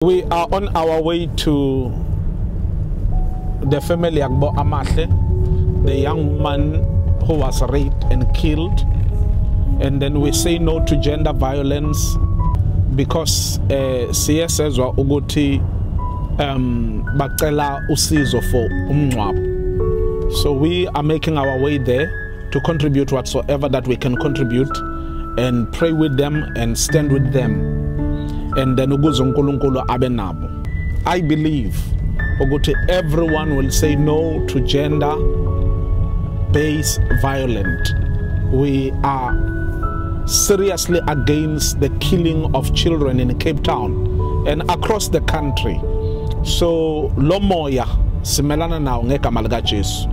We are on our way to the family Agbo Amahle, the young man who was raped and killed. And then we say no to gender violence because siyesezwa ukuthi bacela usizo for umngcwabo. So we are making our way there to contribute whatsoever that we can contribute and pray with them and stand with them. And then uNkulunkulu abe nabo. I believe ukuthi everyone will say no to gender-based violence. We are seriously against the killing of children in Cape Town and across the country. So lo moya simelana nawo ngegama lika Jesu.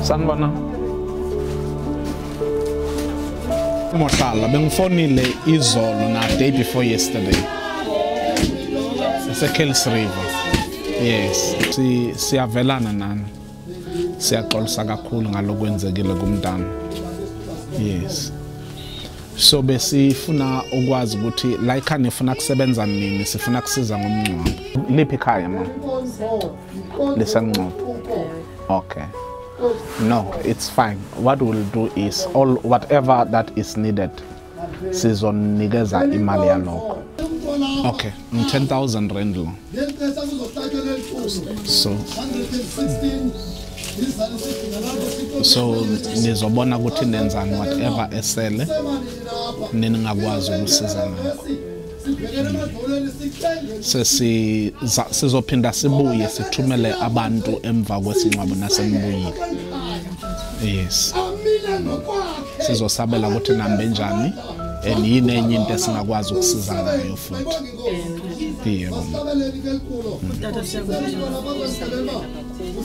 Sanibona. Mohlala bengifonile izolo na day before yesterday. Kells River. Yes. Siyavelana nani. Siyaxolisa kakhulu ngalokwenzekile kumntana. Yes. So besifuna ukwazi ukuthi la ekhaya nifuna kusebenza nini, sifuna kusiza ngomncwabo. Liphi ekhaya mama? Lisanqobo. Okay. No, it's fine. What we'll do is whatever that is needed, sizonikeza imali yalokho. Okay, 10,000 rand. So nizobona ukuthi nenzani whatever esele niningakwazi ukusiza ngakho. Sizophinda sibuye sithumele abantu emva kwesingcwabo nasenibuyile. Yes. Sizosabela ukuthi nambe njani and yini enye into esingakwazi ukusiza ngayo futhi. Yebo.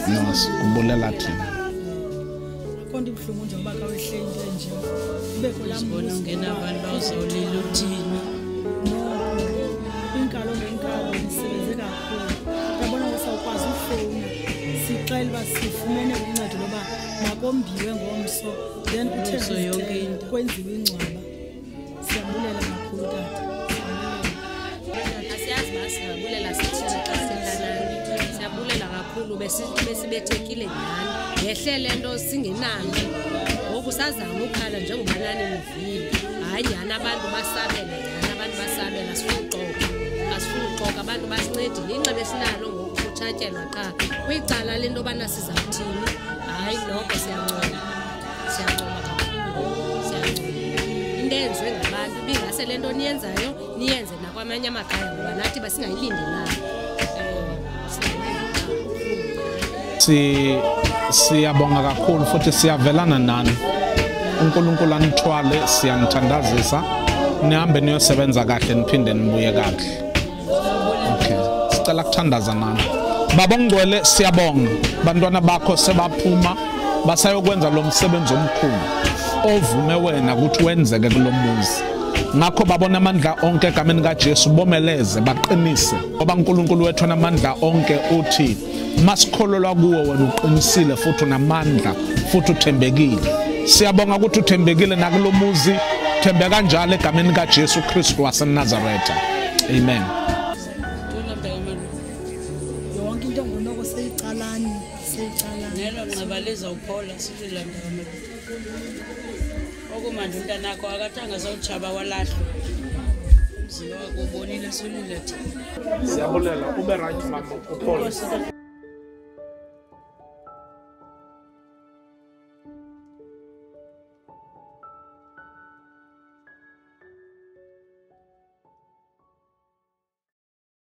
No, kubulela thina. Konke ibhlungu nje ngoba kawehleli nje. Ibekho la mbona ungena abantu bazolila uthini. Inkalo ngenkalo isebenze kakhulu. Yabona usawukwazi ufona. Sixela basifumene uncedo loba makombiwe ngomso. Then uthenze yonke into kwenziwe ingcwaba. Siyabulela kakhulu tata. Asiyazi basibulela sithini xa sendanani. Siyabulela kakhulu besibethekile nyani. Yehle lento singenani. Ngoku sazama ukhala njengoba nani nivile. Hayi nyani abantu basabela nyani abantu basabela sifuqoqa. Asifuqoqa abantu basincedile inxebe sinalo ngokutshatyelwa qha. Kwicala lento bana siza kuthini. Hayi lokho siyancoma. Siyancoma kakhulu. Indenzwe ngabantu bingase lento niyenzayo niyenze nakwamanye amakhaya ngoba nathi basingayilindelanga. Siyabonga kakhulu futhi siyavelana nani. uNkulunkulu anithwale siyanithandazisa. Nihambe niyosebenza kahle niphinde nibuye kahle. Okay. Sicela kuthandaza nani. Baba ngcwele siyabonga. Bantwana bakho sebaphuma basayokwenza lo msebenzi omkhulu ovume wena ukuthi wenzeke kulomuzi. Ngakho babona amandla onke egameni kaJesu bomeleze baqinise. Ngoba uNkulunkulu wethu namandla onke uthi masikhololwa kuwo wena uqinisile futhi unamandla futhi uthembekile. Siyabonga ukuthi uthembekile nakulomuzi. Thembeka njalo egameni kaJesu Kristu waseNazaretha. Amen. Yonke into ngonoko seyicalani. Nelo nqabaleza uphola sililanda kamela. Okumanje umntanakho akathanga sawutshaba walahlwa. Umzilo wakho ubonile solile thina. Siyabulela ube right mama uphola.